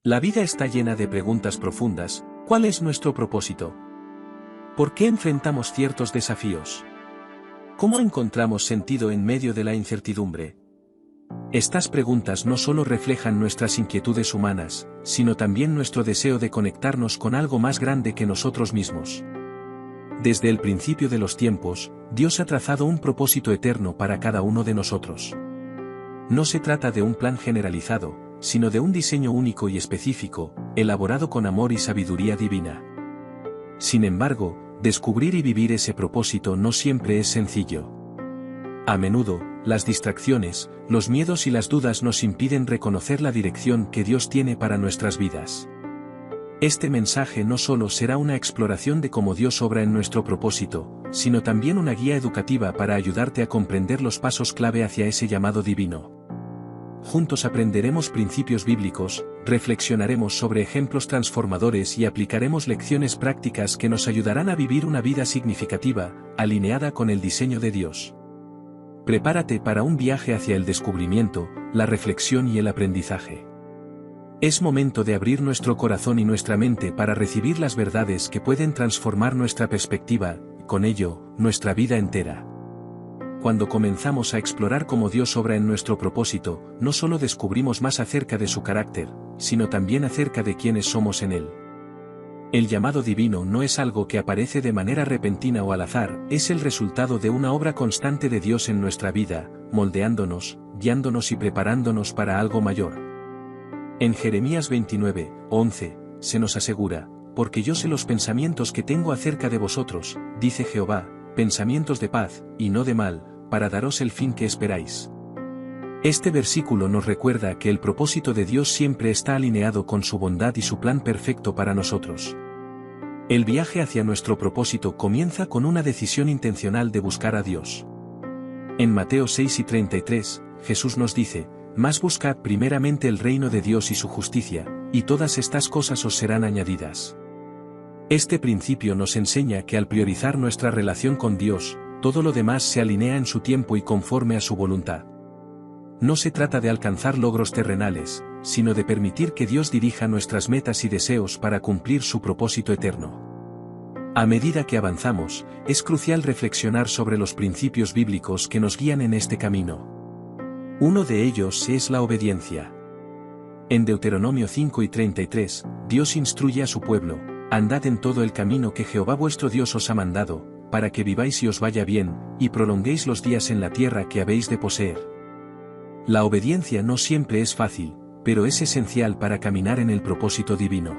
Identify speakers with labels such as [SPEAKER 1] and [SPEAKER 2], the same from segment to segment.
[SPEAKER 1] La vida está llena de preguntas profundas. ¿Cuál es nuestro propósito? ¿Por qué enfrentamos ciertos desafíos? ¿Cómo encontramos sentido en medio de la incertidumbre? Estas preguntas no solo reflejan nuestras inquietudes humanas, sino también nuestro deseo de conectarnos con algo más grande que nosotros mismos. Desde el principio de los tiempos, Dios ha trazado un propósito eterno para cada uno de nosotros. No se trata de un plan generalizado, sino de un diseño único y específico, elaborado con amor y sabiduría divina. Sin embargo, descubrir y vivir ese propósito no siempre es sencillo. A menudo, las distracciones, los miedos y las dudas nos impiden reconocer la dirección que Dios tiene para nuestras vidas. Este mensaje no solo será una exploración de cómo Dios obra en nuestro propósito, sino también una guía educativa para ayudarte a comprender los pasos clave hacia ese llamado divino. Juntos aprenderemos principios bíblicos, reflexionaremos sobre ejemplos transformadores y aplicaremos lecciones prácticas que nos ayudarán a vivir una vida significativa, alineada con el diseño de Dios. Prepárate para un viaje hacia el descubrimiento, la reflexión y el aprendizaje. Es momento de abrir nuestro corazón y nuestra mente para recibir las verdades que pueden transformar nuestra perspectiva, y con ello, nuestra vida entera. Cuando comenzamos a explorar cómo Dios obra en nuestro propósito, no solo descubrimos más acerca de su carácter, sino también acerca de quiénes somos en Él. El llamado divino no es algo que aparece de manera repentina o al azar, es el resultado de una obra constante de Dios en nuestra vida, moldeándonos, guiándonos y preparándonos para algo mayor. En Jeremías 29:11, se nos asegura, porque yo sé los pensamientos que tengo acerca de vosotros, dice Jehová, pensamientos de paz, y no de mal, para daros el fin que esperáis. Este versículo nos recuerda que el propósito de Dios siempre está alineado con su bondad y su plan perfecto para nosotros. El viaje hacia nuestro propósito comienza con una decisión intencional de buscar a Dios. En Mateo 6:33, Jesús nos dice, «Mas buscad primeramente el reino de Dios y su justicia, y todas estas cosas os serán añadidas». Este principio nos enseña que al priorizar nuestra relación con Dios, todo lo demás se alinea en su tiempo y conforme a su voluntad. No se trata de alcanzar logros terrenales, sino de permitir que Dios dirija nuestras metas y deseos para cumplir su propósito eterno. A medida que avanzamos, es crucial reflexionar sobre los principios bíblicos que nos guían en este camino. Uno de ellos es la obediencia. En Deuteronomio 5:33, Dios instruye a su pueblo, «Andad en todo el camino que Jehová vuestro Dios os ha mandado, para que viváis y os vaya bien, y prolonguéis los días en la tierra que habéis de poseer». La obediencia no siempre es fácil, pero es esencial para caminar en el propósito divino.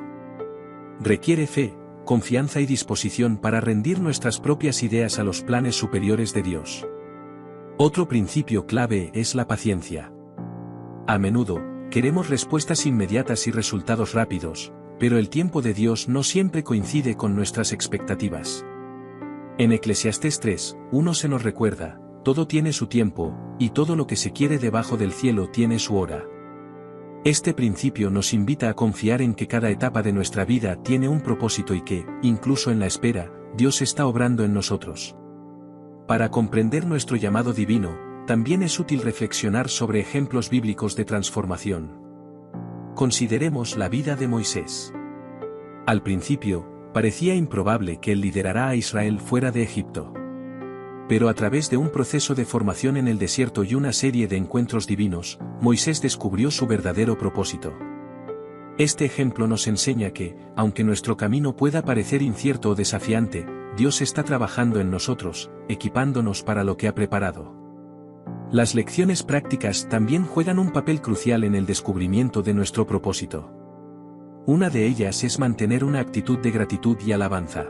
[SPEAKER 1] Requiere fe, confianza y disposición para rendir nuestras propias ideas a los planes superiores de Dios. Otro principio clave es la paciencia. A menudo, queremos respuestas inmediatas y resultados rápidos, pero el tiempo de Dios no siempre coincide con nuestras expectativas. En Eclesiastés 3:1 se nos recuerda, todo tiene su tiempo, y todo lo que se quiere debajo del cielo tiene su hora. Este principio nos invita a confiar en que cada etapa de nuestra vida tiene un propósito y que, incluso en la espera, Dios está obrando en nosotros. Para comprender nuestro llamado divino, también es útil reflexionar sobre ejemplos bíblicos de transformación. Consideremos la vida de Moisés. Al principio, parecía improbable que él liderara a Israel fuera de Egipto. Pero a través de un proceso de formación en el desierto y una serie de encuentros divinos, Moisés descubrió su verdadero propósito. Este ejemplo nos enseña que, aunque nuestro camino pueda parecer incierto o desafiante, Dios está trabajando en nosotros, equipándonos para lo que ha preparado. Las lecciones prácticas también juegan un papel crucial en el descubrimiento de nuestro propósito. Una de ellas es mantener una actitud de gratitud y alabanza.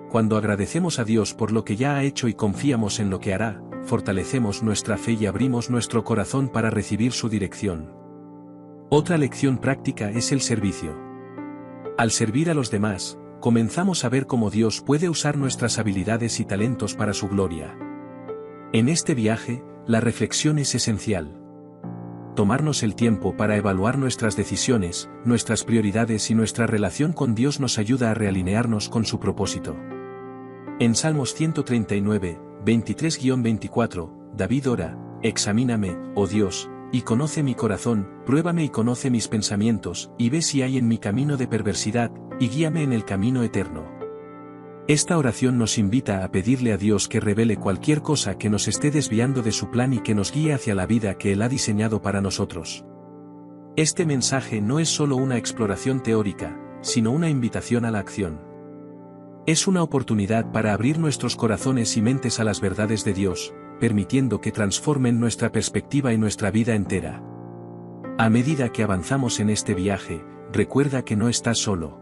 [SPEAKER 1] Cuando agradecemos a Dios por lo que ya ha hecho y confiamos en lo que hará, fortalecemos nuestra fe y abrimos nuestro corazón para recibir su dirección. Otra lección práctica es el servicio. Al servir a los demás, comenzamos a ver cómo Dios puede usar nuestras habilidades y talentos para su gloria. En este viaje, la reflexión es esencial. Tomarnos el tiempo para evaluar nuestras decisiones, nuestras prioridades y nuestra relación con Dios nos ayuda a realinearnos con su propósito. En Salmos 139, 23-24, David ora, «Examíname, oh Dios, y conoce mi corazón, pruébame y conoce mis pensamientos, y ve si hay en mi camino de perversidad, y guíame en el camino eterno. Esta oración nos invita a pedirle a Dios que revele cualquier cosa que nos esté desviando de su plan y que nos guíe hacia la vida que Él ha diseñado para nosotros. Este mensaje no es solo una exploración teórica, sino una invitación a la acción. Es una oportunidad para abrir nuestros corazones y mentes a las verdades de Dios, permitiendo que transformen nuestra perspectiva y nuestra vida entera. A medida que avanzamos en este viaje, recuerda que no estás solo.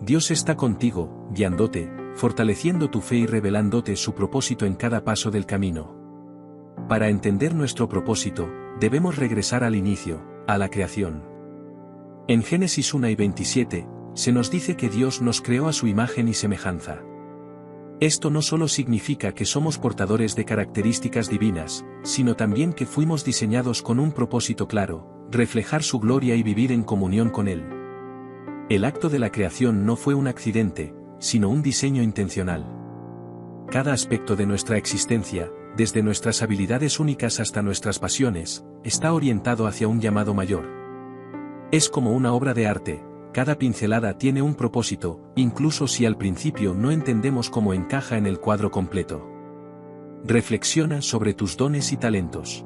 [SPEAKER 1] Dios está contigo, guiándote, fortaleciendo tu fe y revelándote su propósito en cada paso del camino. Para entender nuestro propósito, debemos regresar al inicio, a la creación. En Génesis 1:27, se nos dice que Dios nos creó a su imagen y semejanza. Esto no solo significa que somos portadores de características divinas, sino también que fuimos diseñados con un propósito claro, reflejar su gloria y vivir en comunión con Él. El acto de la creación no fue un accidente, sino un diseño intencional. Cada aspecto de nuestra existencia, desde nuestras habilidades únicas hasta nuestras pasiones, está orientado hacia un llamado mayor. Es como una obra de arte, cada pincelada tiene un propósito, incluso si al principio no entendemos cómo encaja en el cuadro completo. Reflexiona sobre tus dones y talentos.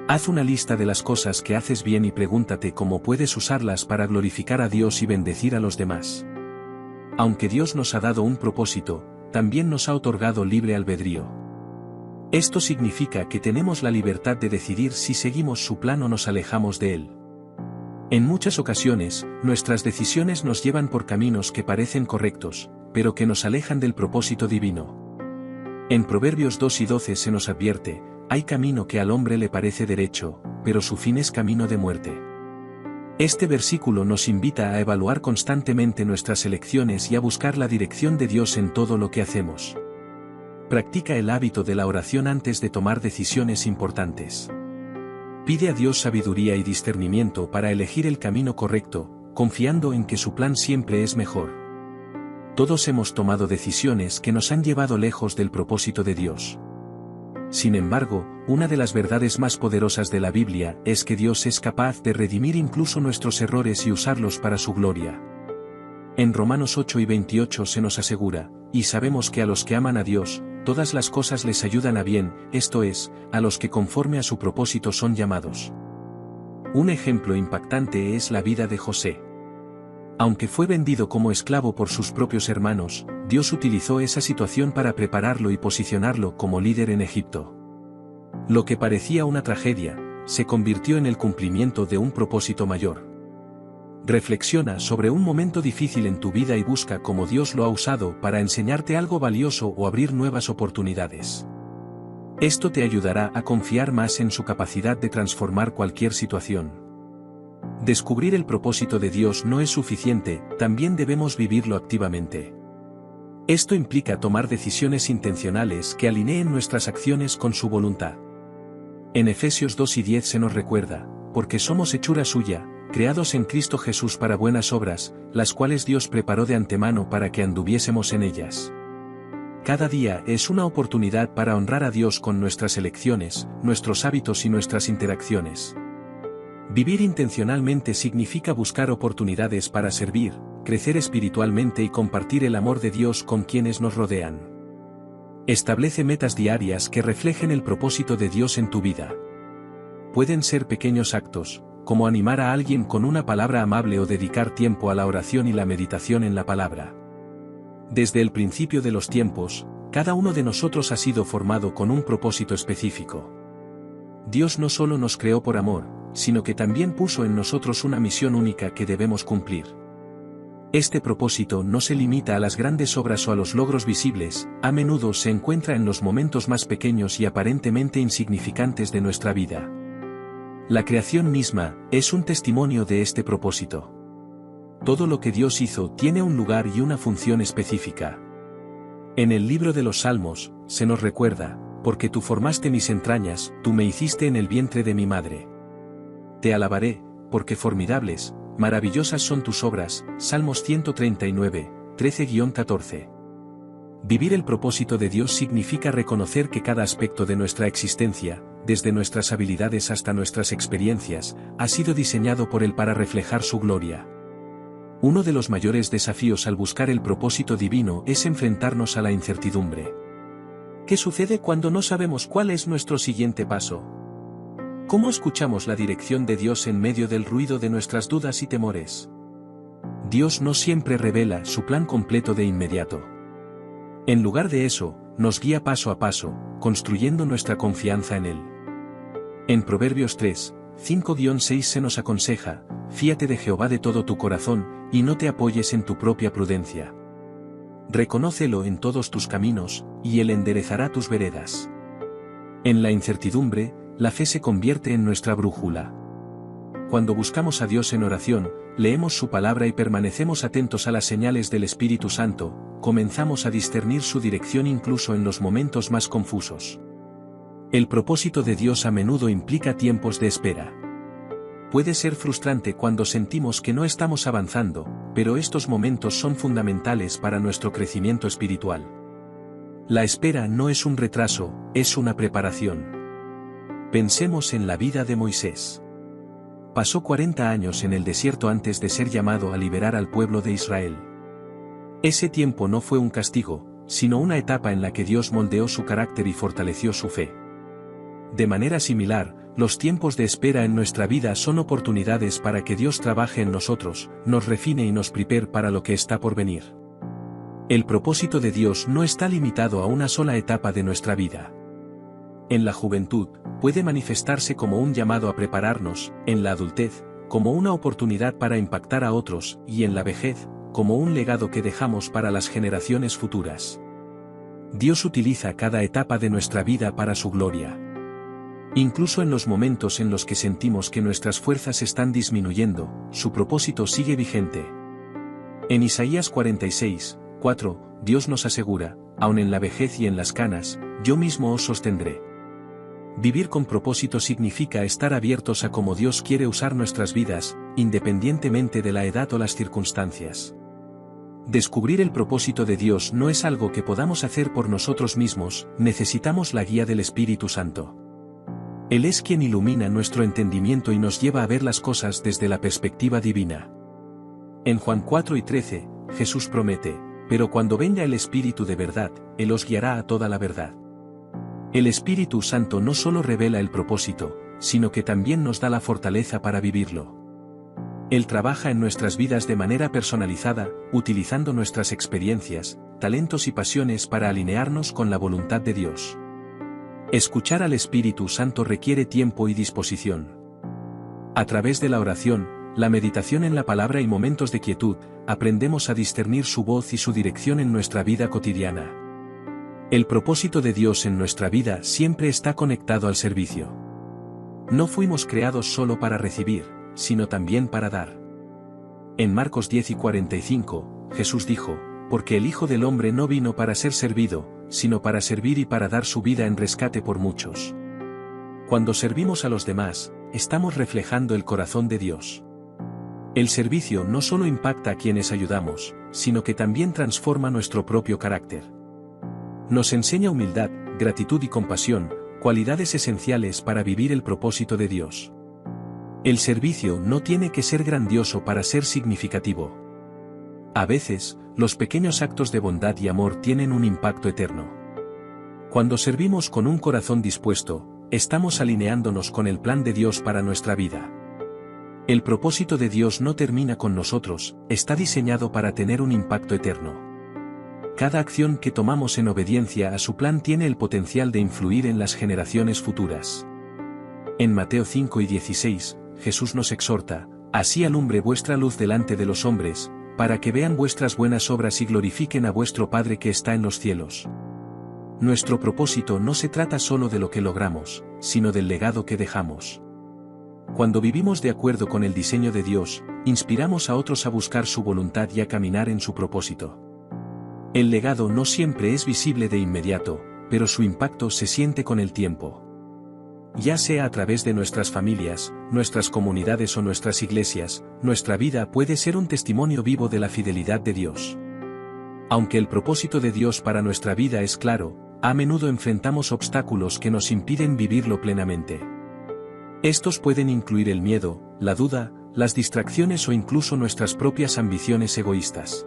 [SPEAKER 1] Haz una lista de las cosas que haces bien y pregúntate cómo puedes usarlas para glorificar a Dios y bendecir a los demás. Aunque Dios nos ha dado un propósito, también nos ha otorgado libre albedrío. Esto significa que tenemos la libertad de decidir si seguimos su plan o nos alejamos de él. En muchas ocasiones, nuestras decisiones nos llevan por caminos que parecen correctos, pero que nos alejan del propósito divino. En Proverbios 2:12 se nos advierte: hay camino que al hombre le parece derecho, pero su fin es camino de muerte. Este versículo nos invita a evaluar constantemente nuestras elecciones y a buscar la dirección de Dios en todo lo que hacemos. Practica el hábito de la oración antes de tomar decisiones importantes. Pide a Dios sabiduría y discernimiento para elegir el camino correcto, confiando en que su plan siempre es mejor. Todos hemos tomado decisiones que nos han llevado lejos del propósito de Dios. Sin embargo, una de las verdades más poderosas de la Biblia es que Dios es capaz de redimir incluso nuestros errores y usarlos para su gloria. En Romanos 8:28 se nos asegura: y sabemos que a los que aman a Dios, todas las cosas les ayudan a bien, esto es, a los que conforme a su propósito son llamados. Un ejemplo impactante es la vida de José. Aunque fue vendido como esclavo por sus propios hermanos, Dios utilizó esa situación para prepararlo y posicionarlo como líder en Egipto. Lo que parecía una tragedia, se convirtió en el cumplimiento de un propósito mayor. Reflexiona sobre un momento difícil en tu vida y busca cómo Dios lo ha usado para enseñarte algo valioso o abrir nuevas oportunidades. Esto te ayudará a confiar más en su capacidad de transformar cualquier situación. Descubrir el propósito de Dios no es suficiente, también debemos vivirlo activamente. Esto implica tomar decisiones intencionales que alineen nuestras acciones con su voluntad. En Efesios 2:10 se nos recuerda: porque somos hechura suya, creados en Cristo Jesús para buenas obras, las cuales Dios preparó de antemano para que anduviésemos en ellas. Cada día es una oportunidad para honrar a Dios con nuestras elecciones, nuestros hábitos y nuestras interacciones. Vivir intencionalmente significa buscar oportunidades para servir, crecer espiritualmente y compartir el amor de Dios con quienes nos rodean. Establece metas diarias que reflejen el propósito de Dios en tu vida. Pueden ser pequeños actos, como animar a alguien con una palabra amable o dedicar tiempo a la oración y la meditación en la palabra. Desde el principio de los tiempos, cada uno de nosotros ha sido formado con un propósito específico. Dios no solo nos creó por amor, sino que también puso en nosotros una misión única que debemos cumplir. Este propósito no se limita a las grandes obras o a los logros visibles, a menudo se encuentra en los momentos más pequeños y aparentemente insignificantes de nuestra vida. La creación misma es un testimonio de este propósito. Todo lo que Dios hizo tiene un lugar y una función específica. En el libro de los Salmos, se nos recuerda: porque tú formaste mis entrañas, tú me hiciste en el vientre de mi madre. Te alabaré, porque formidables, maravillosas son tus obras. Salmos 139, 13-14. Vivir el propósito de Dios significa reconocer que cada aspecto de nuestra existencia, desde nuestras habilidades hasta nuestras experiencias, ha sido diseñado por Él para reflejar su gloria. Uno de los mayores desafíos al buscar el propósito divino es enfrentarnos a la incertidumbre. ¿Qué sucede cuando no sabemos cuál es nuestro siguiente paso? ¿Cómo escuchamos la dirección de Dios en medio del ruido de nuestras dudas y temores? Dios no siempre revela su plan completo de inmediato. En lugar de eso, nos guía paso a paso, construyendo nuestra confianza en Él. En Proverbios 3, 5-6 se nos aconseja: fíate de Jehová de todo tu corazón, y no te apoyes en tu propia prudencia. Reconócelo en todos tus caminos, y Él enderezará tus veredas. En la incertidumbre, la fe se convierte en nuestra brújula. Cuando buscamos a Dios en oración, leemos su palabra y permanecemos atentos a las señales del Espíritu Santo, comenzamos a discernir su dirección incluso en los momentos más confusos. El propósito de Dios a menudo implica tiempos de espera. Puede ser frustrante cuando sentimos que no estamos avanzando, pero estos momentos son fundamentales para nuestro crecimiento espiritual. La espera no es un retraso, es una preparación. Pensemos en la vida de Moisés. Pasó 40 años en el desierto antes de ser llamado a liberar al pueblo de Israel. Ese tiempo no fue un castigo, sino una etapa en la que Dios moldeó su carácter y fortaleció su fe. De manera similar, los tiempos de espera en nuestra vida son oportunidades para que Dios trabaje en nosotros, nos refine y nos prepare para lo que está por venir. El propósito de Dios no está limitado a una sola etapa de nuestra vida. En la juventud, puede manifestarse como un llamado a prepararnos, en la adultez, como una oportunidad para impactar a otros, y en la vejez, como un legado que dejamos para las generaciones futuras. Dios utiliza cada etapa de nuestra vida para su gloria. Incluso en los momentos en los que sentimos que nuestras fuerzas están disminuyendo, su propósito sigue vigente. En Isaías 46, 4, Dios nos asegura: aun en la vejez y en las canas, yo mismo os sostendré. Vivir con propósito significa estar abiertos a cómo Dios quiere usar nuestras vidas, independientemente de la edad o las circunstancias. Descubrir el propósito de Dios no es algo que podamos hacer por nosotros mismos, necesitamos la guía del Espíritu Santo. Él es quien ilumina nuestro entendimiento y nos lleva a ver las cosas desde la perspectiva divina. En Juan 4:13, Jesús promete: pero cuando venga el Espíritu de verdad, Él os guiará a toda la verdad. El Espíritu Santo no solo revela el propósito, sino que también nos da la fortaleza para vivirlo. Él trabaja en nuestras vidas de manera personalizada, utilizando nuestras experiencias, talentos y pasiones para alinearnos con la voluntad de Dios. Escuchar al Espíritu Santo requiere tiempo y disposición. A través de la oración, la meditación en la palabra y momentos de quietud, aprendemos a discernir su voz y su dirección en nuestra vida cotidiana. El propósito de Dios en nuestra vida siempre está conectado al servicio. No fuimos creados solo para recibir, sino también para dar. En Marcos 10:45, Jesús dijo: porque el Hijo del Hombre no vino para ser servido, sino para servir y para dar su vida en rescate por muchos. Cuando servimos a los demás, estamos reflejando el corazón de Dios. El servicio no solo impacta a quienes ayudamos, sino que también transforma nuestro propio carácter. Nos enseña humildad, gratitud y compasión, cualidades esenciales para vivir el propósito de Dios. El servicio no tiene que ser grandioso para ser significativo. A veces, los pequeños actos de bondad y amor tienen un impacto eterno. Cuando servimos con un corazón dispuesto, estamos alineándonos con el plan de Dios para nuestra vida. El propósito de Dios no termina con nosotros, está diseñado para tener un impacto eterno. Cada acción que tomamos en obediencia a su plan tiene el potencial de influir en las generaciones futuras. En Mateo 5:16, Jesús nos exhorta: así alumbre vuestra luz delante de los hombres, para que vean vuestras buenas obras y glorifiquen a vuestro Padre que está en los cielos. Nuestro propósito no se trata solo de lo que logramos, sino del legado que dejamos. Cuando vivimos de acuerdo con el diseño de Dios, inspiramos a otros a buscar su voluntad y a caminar en su propósito. El legado no siempre es visible de inmediato, pero su impacto se siente con el tiempo. Ya sea a través de nuestras familias, nuestras comunidades o nuestras iglesias, nuestra vida puede ser un testimonio vivo de la fidelidad de Dios. Aunque el propósito de Dios para nuestra vida es claro, A menudo enfrentamos obstáculos que nos impiden vivirlo plenamente. Estos pueden incluir el miedo, la duda, las distracciones o incluso nuestras propias ambiciones egoístas.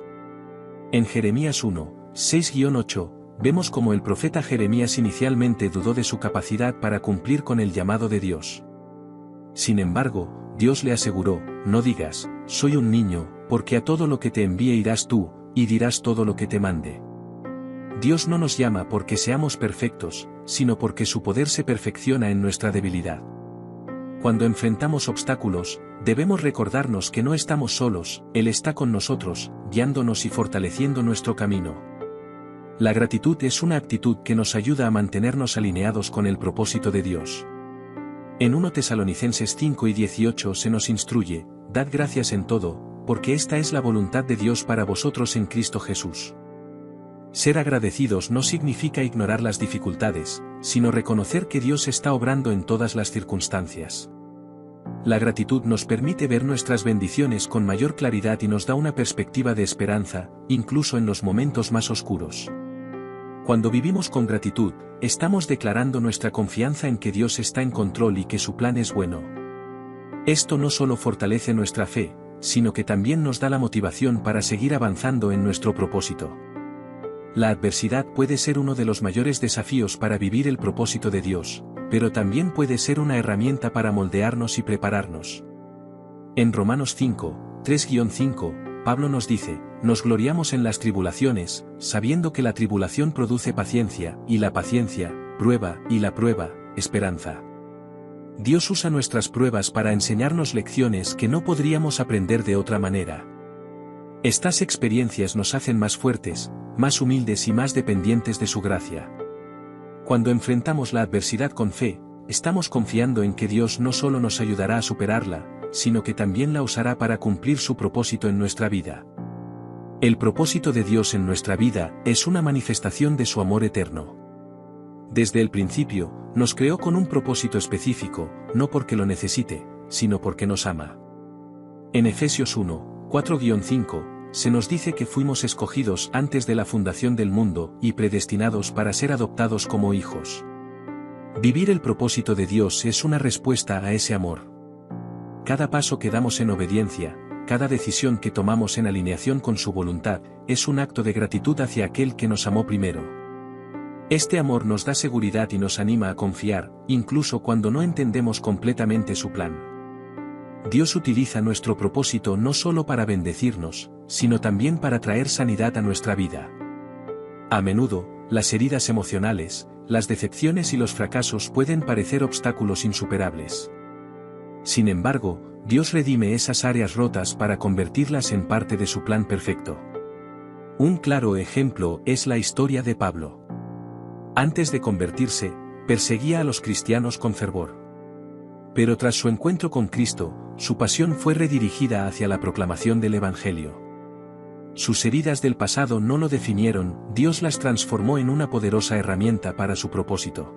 [SPEAKER 1] En Jeremías 1, 6-8, vemos cómo el profeta Jeremías inicialmente dudó de su capacidad para cumplir con el llamado de Dios. Sin embargo, Dios le aseguró: no digas, soy un niño, porque a todo lo que te envíe irás tú, y dirás todo lo que te mande. Dios no nos llama porque seamos perfectos, sino porque su poder se perfecciona en nuestra debilidad. Cuando enfrentamos obstáculos, debemos recordarnos que no estamos solos, Él está con nosotros, guiándonos y fortaleciendo nuestro camino. La gratitud es una actitud que nos ayuda a mantenernos alineados con el propósito de Dios. En 1 Tesalonicenses 5:18 se nos instruye: dad gracias en todo, porque esta es la voluntad de Dios para vosotros en Cristo Jesús. Ser agradecidos no significa ignorar las dificultades, sino reconocer que Dios está obrando en todas las circunstancias. La gratitud nos permite ver nuestras bendiciones con mayor claridad y nos da una perspectiva de esperanza, incluso en los momentos más oscuros. Cuando vivimos con gratitud, estamos declarando nuestra confianza en que Dios está en control y que su plan es bueno. Esto no solo fortalece nuestra fe, sino que también nos da la motivación para seguir avanzando en nuestro propósito. La adversidad puede ser uno de los mayores desafíos para vivir el propósito de Dios, pero también puede ser una herramienta para moldearnos y prepararnos. En Romanos 5, 3-5, Pablo nos dice: nos gloriamos en las tribulaciones, sabiendo que la tribulación produce paciencia, y la paciencia, prueba, y la prueba, esperanza. Dios usa nuestras pruebas para enseñarnos lecciones que no podríamos aprender de otra manera. Estas experiencias nos hacen más fuertes, más humildes y más dependientes de su gracia. Cuando enfrentamos la adversidad con fe, estamos confiando en que Dios no solo nos ayudará a superarla, sino que también la usará para cumplir su propósito en nuestra vida. El propósito de Dios en nuestra vida es una manifestación de su amor eterno. Desde el principio, nos creó con un propósito específico, no porque lo necesite, sino porque nos ama. En Efesios 1, 4-5, se nos dice que fuimos escogidos antes de la fundación del mundo y predestinados para ser adoptados como hijos. Vivir el propósito de Dios es una respuesta a ese amor. Cada paso que damos en obediencia, cada decisión que tomamos en alineación con su voluntad, es un acto de gratitud hacia aquel que nos amó primero. Este amor nos da seguridad y nos anima a confiar, incluso cuando no entendemos completamente su plan. Dios utiliza nuestro propósito no solo para bendecirnos, sino también para traer sanidad a nuestra vida. A menudo, las heridas emocionales, las decepciones y los fracasos pueden parecer obstáculos insuperables. Sin embargo, Dios redime esas áreas rotas para convertirlas en parte de su plan perfecto. Un claro ejemplo es la historia de Pablo. Antes de convertirse, perseguía a los cristianos con fervor. Pero tras su encuentro con Cristo, su pasión fue redirigida hacia la proclamación del Evangelio. Sus heridas del pasado no lo definieron, Dios las transformó en una poderosa herramienta para su propósito.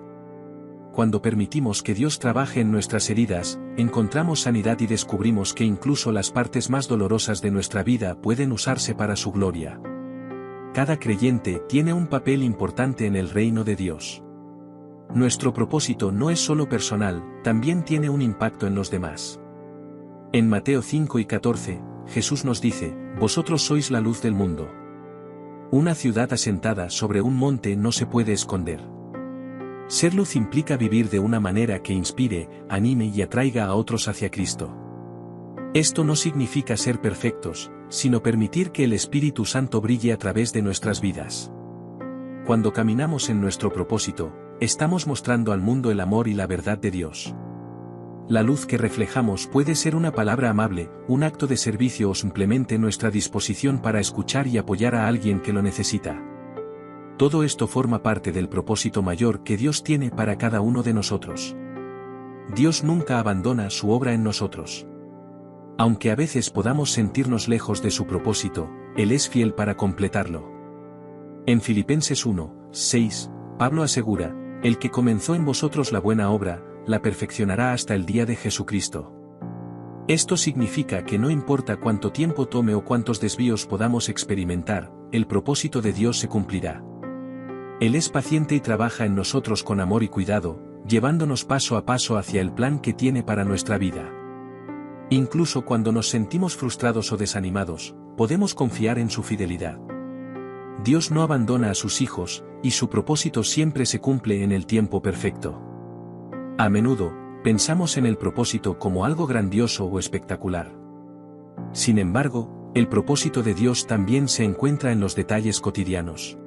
[SPEAKER 1] Cuando permitimos que Dios trabaje en nuestras heridas, encontramos sanidad y descubrimos que incluso las partes más dolorosas de nuestra vida pueden usarse para su gloria. Cada creyente tiene un papel importante en el reino de Dios. Nuestro propósito no es solo personal, también tiene un impacto en los demás. En Mateo 5:14, Jesús nos dice: vosotros sois la luz del mundo. Una ciudad asentada sobre un monte no se puede esconder. Ser luz implica vivir de una manera que inspire, anime y atraiga a otros hacia Cristo. Esto no significa ser perfectos, sino permitir que el Espíritu Santo brille a través de nuestras vidas. Cuando caminamos en nuestro propósito, estamos mostrando al mundo el amor y la verdad de Dios. La luz que reflejamos puede ser una palabra amable, un acto de servicio o simplemente nuestra disposición para escuchar y apoyar a alguien que lo necesita. Todo esto forma parte del propósito mayor que Dios tiene para cada uno de nosotros. Dios nunca abandona su obra en nosotros. Aunque a veces podamos sentirnos lejos de su propósito, Él es fiel para completarlo. En Filipenses 1:6, Pablo asegura: el que comenzó en vosotros la buena obra, la perfeccionará hasta el día de Jesucristo. Esto significa que no importa cuánto tiempo tome o cuántos desvíos podamos experimentar, el propósito de Dios se cumplirá. Él es paciente y trabaja en nosotros con amor y cuidado, llevándonos paso a paso hacia el plan que tiene para nuestra vida. Incluso cuando nos sentimos frustrados o desanimados, podemos confiar en su fidelidad. Dios no abandona a sus hijos, y su propósito siempre se cumple en el tiempo perfecto. A menudo, pensamos en el propósito como algo grandioso o espectacular. Sin embargo, el propósito de Dios también se encuentra en los detalles cotidianos.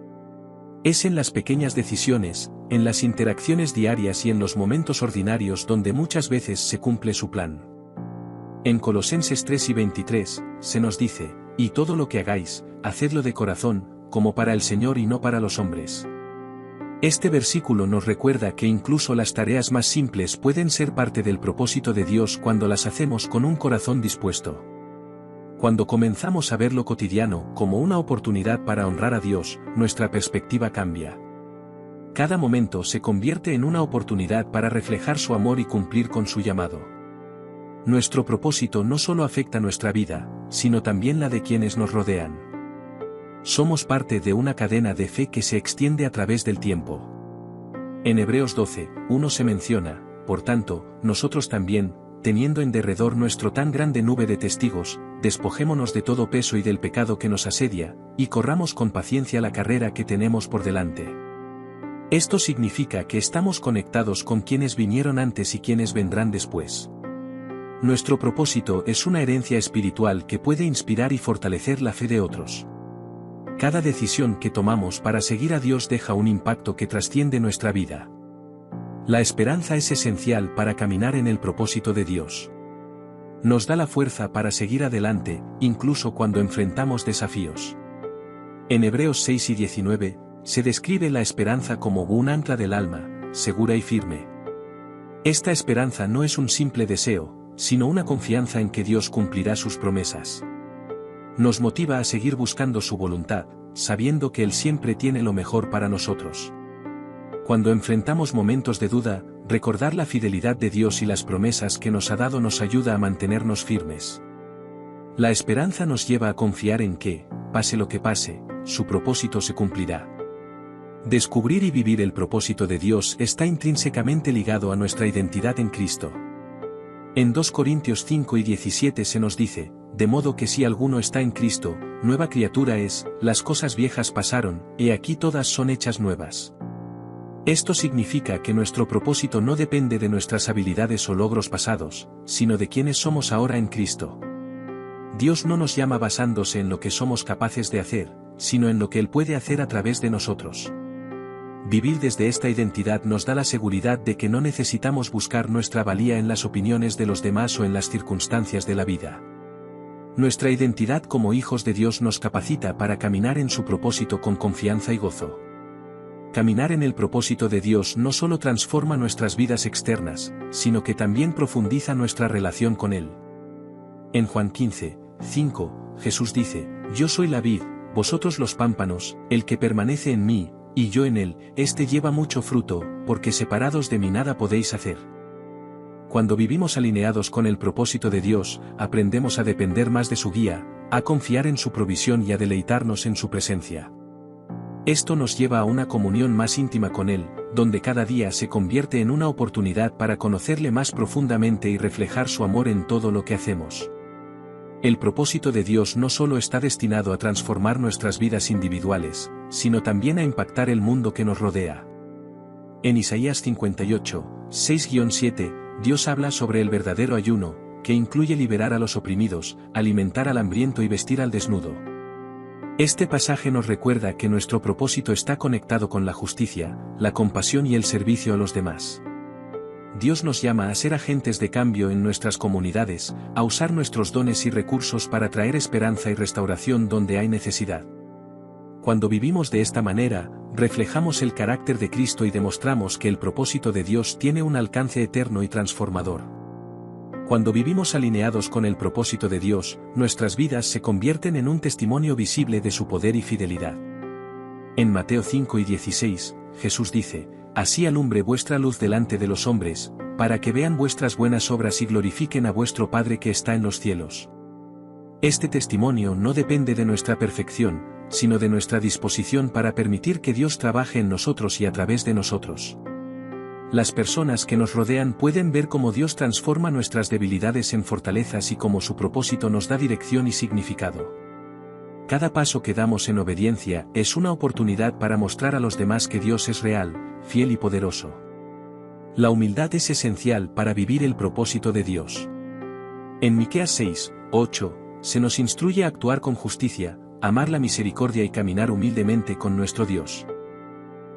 [SPEAKER 1] Es en las pequeñas decisiones, en las interacciones diarias y en los momentos ordinarios donde muchas veces se cumple su plan. En Colosenses 3:23, se nos dice, y todo lo que hagáis, hacedlo de corazón, como para el Señor y no para los hombres. Este versículo nos recuerda que incluso las tareas más simples pueden ser parte del propósito de Dios cuando las hacemos con un corazón dispuesto. Cuando comenzamos a ver lo cotidiano como una oportunidad para honrar a Dios, nuestra perspectiva cambia. Cada momento se convierte en una oportunidad para reflejar su amor y cumplir con su llamado. Nuestro propósito no solo afecta nuestra vida, sino también la de quienes nos rodean. Somos parte de una cadena de fe que se extiende a través del tiempo. En Hebreos 12:1 se menciona, por tanto, nosotros también, teniendo en derredor nuestro tan grande nube de testigos, despojémonos de todo peso y del pecado que nos asedia, y corramos con paciencia la carrera que tenemos por delante. Esto significa que estamos conectados con quienes vinieron antes y quienes vendrán después. Nuestro propósito es una herencia espiritual que puede inspirar y fortalecer la fe de otros. Cada decisión que tomamos para seguir a Dios deja un impacto que trasciende nuestra vida. La esperanza es esencial para caminar en el propósito de Dios. Nos da la fuerza para seguir adelante, incluso cuando enfrentamos desafíos. En Hebreos 6:19, se describe la esperanza como un ancla del alma, segura y firme. Esta esperanza no es un simple deseo, sino una confianza en que Dios cumplirá sus promesas. Nos motiva a seguir buscando su voluntad, sabiendo que Él siempre tiene lo mejor para nosotros. Cuando enfrentamos momentos de duda, recordar la fidelidad de Dios y las promesas que nos ha dado nos ayuda a mantenernos firmes. La esperanza nos lleva a confiar en que, pase lo que pase, su propósito se cumplirá. Descubrir y vivir el propósito de Dios está intrínsecamente ligado a nuestra identidad en Cristo. En 2 Corintios 5:17 se nos dice, de modo que si alguno está en Cristo, nueva criatura es, las cosas viejas pasaron, he aquí todas son hechas nuevas. Esto significa que nuestro propósito no depende de nuestras habilidades o logros pasados, sino de quienes somos ahora en Cristo. Dios no nos llama basándose en lo que somos capaces de hacer, sino en lo que Él puede hacer a través de nosotros. Vivir desde esta identidad nos da la seguridad de que no necesitamos buscar nuestra valía en las opiniones de los demás o en las circunstancias de la vida. Nuestra identidad como hijos de Dios nos capacita para caminar en su propósito con confianza y gozo. Caminar en el propósito de Dios no solo transforma nuestras vidas externas, sino que también profundiza nuestra relación con Él. En Juan 15:5, Jesús dice, yo soy la vid, vosotros los pámpanos, el que permanece en mí, y yo en él, éste lleva mucho fruto, porque separados de mí nada podéis hacer. Cuando vivimos alineados con el propósito de Dios, aprendemos a depender más de su guía, a confiar en su provisión y a deleitarnos en su presencia. Esto nos lleva a una comunión más íntima con Él, donde cada día se convierte en una oportunidad para conocerle más profundamente y reflejar su amor en todo lo que hacemos. El propósito de Dios no solo está destinado a transformar nuestras vidas individuales, sino también a impactar el mundo que nos rodea. En Isaías 58:6-7, Dios habla sobre el verdadero ayuno, que incluye liberar a los oprimidos, alimentar al hambriento y vestir al desnudo. Este pasaje nos recuerda que nuestro propósito está conectado con la justicia, la compasión y el servicio a los demás. Dios nos llama a ser agentes de cambio en nuestras comunidades, a usar nuestros dones y recursos para traer esperanza y restauración donde hay necesidad. Cuando vivimos de esta manera, reflejamos el carácter de Cristo y demostramos que el propósito de Dios tiene un alcance eterno y transformador. Cuando vivimos alineados con el propósito de Dios, nuestras vidas se convierten en un testimonio visible de su poder y fidelidad. En Mateo 5:16, Jesús dice, así alumbre vuestra luz delante de los hombres, para que vean vuestras buenas obras y glorifiquen a vuestro Padre que está en los cielos. Este testimonio no depende de nuestra perfección, sino de nuestra disposición para permitir que Dios trabaje en nosotros y a través de nosotros. Las personas que nos rodean pueden ver cómo Dios transforma nuestras debilidades en fortalezas y cómo su propósito nos da dirección y significado. Cada paso que damos en obediencia es una oportunidad para mostrar a los demás que Dios es real, fiel y poderoso. La humildad es esencial para vivir el propósito de Dios. En Miqueas 6:8, se nos instruye a actuar con justicia, amar la misericordia y caminar humildemente con nuestro Dios.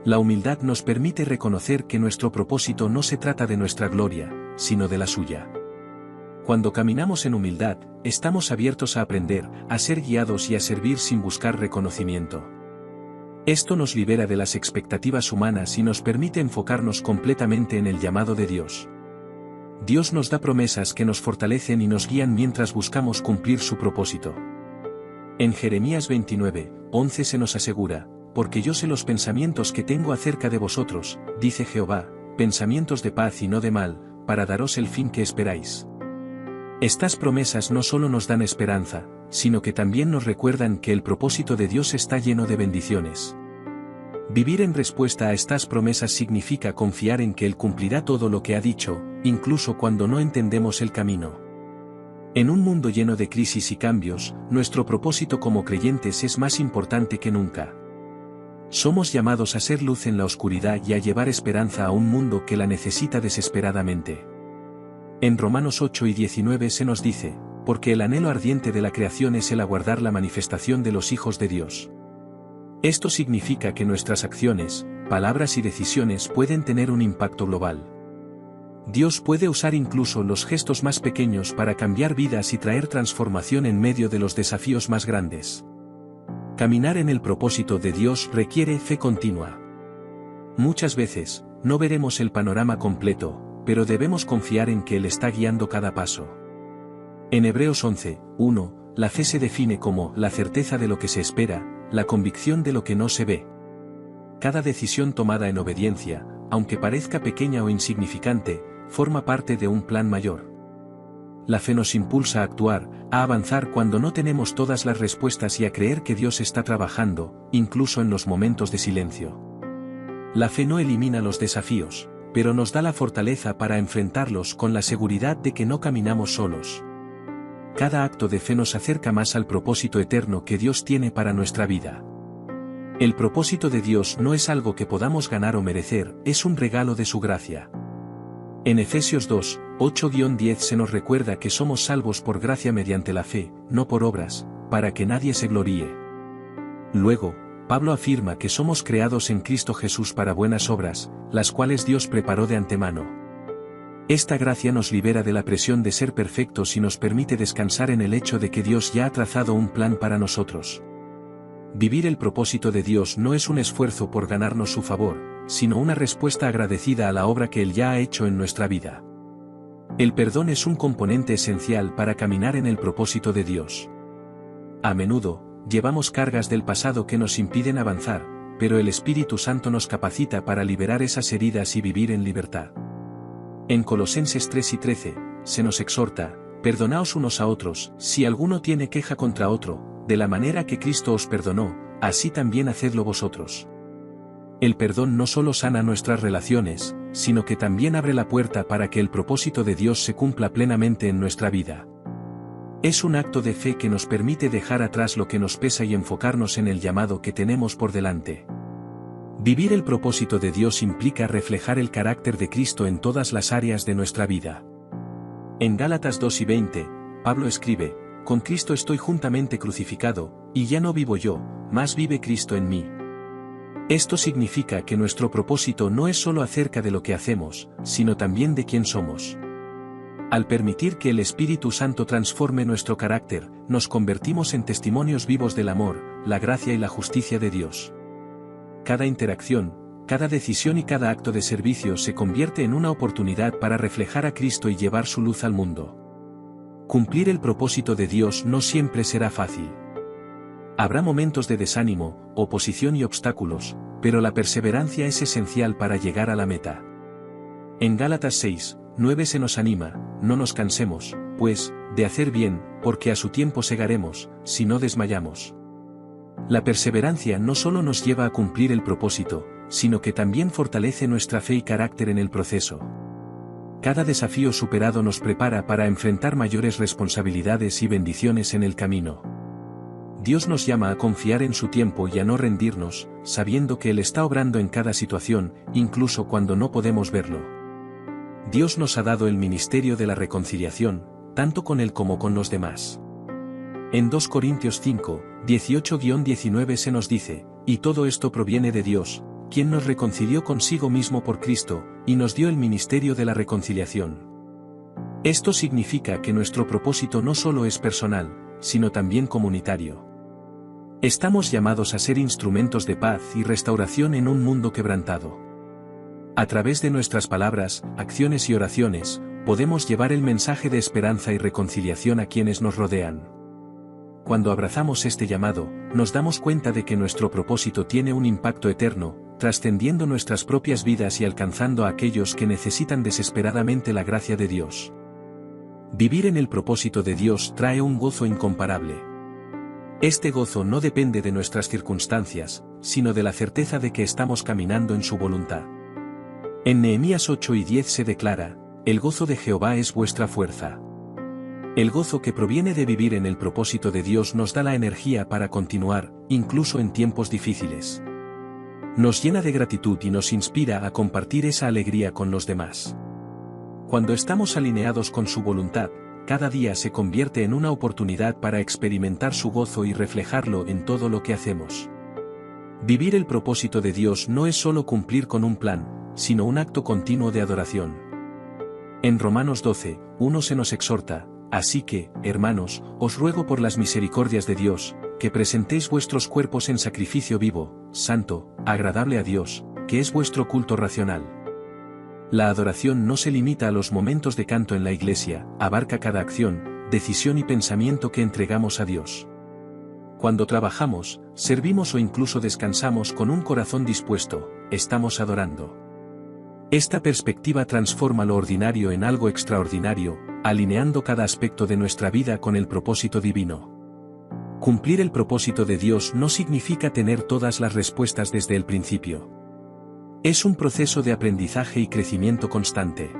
[SPEAKER 1] La humildad nos permite reconocer que nuestro propósito no se trata de nuestra gloria, sino de la suya. Cuando caminamos en humildad, estamos abiertos a aprender, a ser guiados y a servir sin buscar reconocimiento. Esto nos libera de las expectativas humanas y nos permite enfocarnos completamente en el llamado de Dios. Dios nos da promesas que nos fortalecen y nos guían mientras buscamos cumplir su propósito. En Jeremías 29:11 se nos asegura: porque yo sé los pensamientos que tengo acerca de vosotros, dice Jehová, pensamientos de paz y no de mal, para daros el fin que esperáis. Estas promesas no solo nos dan esperanza, sino que también nos recuerdan que el propósito de Dios está lleno de bendiciones. Vivir en respuesta a estas promesas significa confiar en que Él cumplirá todo lo que ha dicho, incluso cuando no entendemos el camino. En un mundo lleno de crisis y cambios, nuestro propósito como creyentes es más importante que nunca. Somos llamados a ser luz en la oscuridad y a llevar esperanza a un mundo que la necesita desesperadamente. En Romanos 8:19 se nos dice: porque el anhelo ardiente de la creación es el aguardar la manifestación de los hijos de Dios. Esto significa que nuestras acciones, palabras y decisiones pueden tener un impacto global. Dios puede usar incluso los gestos más pequeños para cambiar vidas y traer transformación en medio de los desafíos más grandes. Caminar en el propósito de Dios requiere fe continua. Muchas veces, no veremos el panorama completo, pero debemos confiar en que Él está guiando cada paso. En Hebreos 11:1, la fe se define como la certeza de lo que se espera, la convicción de lo que no se ve. Cada decisión tomada en obediencia, aunque parezca pequeña o insignificante, forma parte de un plan mayor. La fe nos impulsa a actuar, a avanzar cuando no tenemos todas las respuestas y a creer que Dios está trabajando, incluso en los momentos de silencio. La fe no elimina los desafíos, pero nos da la fortaleza para enfrentarlos con la seguridad de que no caminamos solos. Cada acto de fe nos acerca más al propósito eterno que Dios tiene para nuestra vida. El propósito de Dios no es algo que podamos ganar o merecer, es un regalo de su gracia. En Efesios 2:8-10 se nos recuerda que somos salvos por gracia mediante la fe, no por obras, para que nadie se gloríe. Luego, Pablo afirma que somos creados en Cristo Jesús para buenas obras, las cuales Dios preparó de antemano. Esta gracia nos libera de la presión de ser perfectos y nos permite descansar en el hecho de que Dios ya ha trazado un plan para nosotros. Vivir el propósito de Dios no es un esfuerzo por ganarnos su favor, sino una respuesta agradecida a la obra que Él ya ha hecho en nuestra vida. El perdón es un componente esencial para caminar en el propósito de Dios. A menudo, llevamos cargas del pasado que nos impiden avanzar, pero el Espíritu Santo nos capacita para liberar esas heridas y vivir en libertad. En Colosenses 3:13, se nos exhorta: perdonaos unos a otros, si alguno tiene queja contra otro, de la manera que Cristo os perdonó, así también hacedlo vosotros. El perdón no solo sana nuestras relaciones, sino que también abre la puerta para que el propósito de Dios se cumpla plenamente en nuestra vida. Es un acto de fe que nos permite dejar atrás lo que nos pesa y enfocarnos en el llamado que tenemos por delante. Vivir el propósito de Dios implica reflejar el carácter de Cristo en todas las áreas de nuestra vida. En Gálatas 2:20, Pablo escribe: con Cristo estoy juntamente crucificado, y ya no vivo yo, mas vive Cristo en mí. Esto significa que nuestro propósito no es solo acerca de lo que hacemos, sino también de quién somos. Al permitir que el Espíritu Santo transforme nuestro carácter, nos convertimos en testimonios vivos del amor, la gracia y la justicia de Dios. Cada interacción, cada decisión y cada acto de servicio se convierte en una oportunidad para reflejar a Cristo y llevar su luz al mundo. Cumplir el propósito de Dios no siempre será fácil. Habrá momentos de desánimo, oposición y obstáculos, pero la perseverancia es esencial para llegar a la meta. En Gálatas 6:9 se nos anima: no nos cansemos, pues, de hacer bien, porque a su tiempo segaremos, si no desmayamos. La perseverancia no solo nos lleva a cumplir el propósito, sino que también fortalece nuestra fe y carácter en el proceso. Cada desafío superado nos prepara para enfrentar mayores responsabilidades y bendiciones en el camino. Dios nos llama a confiar en su tiempo y a no rendirnos, sabiendo que Él está obrando en cada situación, incluso cuando no podemos verlo. Dios nos ha dado el ministerio de la reconciliación, tanto con Él como con los demás. En 2 Corintios 5, 18-19 se nos dice, y todo esto proviene de Dios, quien nos reconcilió consigo mismo por Cristo, y nos dio el ministerio de la reconciliación. Esto significa que nuestro propósito no solo es personal, sino también comunitario. Estamos llamados a ser instrumentos de paz y restauración en un mundo quebrantado. A través de nuestras palabras, acciones y oraciones, podemos llevar el mensaje de esperanza y reconciliación a quienes nos rodean. Cuando abrazamos este llamado, nos damos cuenta de que nuestro propósito tiene un impacto eterno, trascendiendo nuestras propias vidas y alcanzando a aquellos que necesitan desesperadamente la gracia de Dios. Vivir en el propósito de Dios trae un gozo incomparable. Este gozo no depende de nuestras circunstancias, sino de la certeza de que estamos caminando en su voluntad. En Nehemías 8 y 10 se declara, el gozo de Jehová es vuestra fuerza. El gozo que proviene de vivir en el propósito de Dios nos da la energía para continuar, incluso en tiempos difíciles. Nos llena de gratitud y nos inspira a compartir esa alegría con los demás. Cuando estamos alineados con su voluntad, cada día se convierte en una oportunidad para experimentar su gozo y reflejarlo en todo lo que hacemos. Vivir el propósito de Dios no es solo cumplir con un plan, sino un acto continuo de adoración. En Romanos 12, 1 se nos exhorta, así que, hermanos, os ruego por las misericordias de Dios, que presentéis vuestros cuerpos en sacrificio vivo, santo, agradable a Dios, que es vuestro culto racional. La adoración no se limita a los momentos de canto en la iglesia, abarca cada acción, decisión y pensamiento que entregamos a Dios. Cuando trabajamos, servimos o incluso descansamos con un corazón dispuesto, estamos adorando. Esta perspectiva transforma lo ordinario en algo extraordinario, alineando cada aspecto de nuestra vida con el propósito divino. Cumplir el propósito de Dios no significa tener todas las respuestas desde el principio. Es un proceso de aprendizaje y crecimiento constante.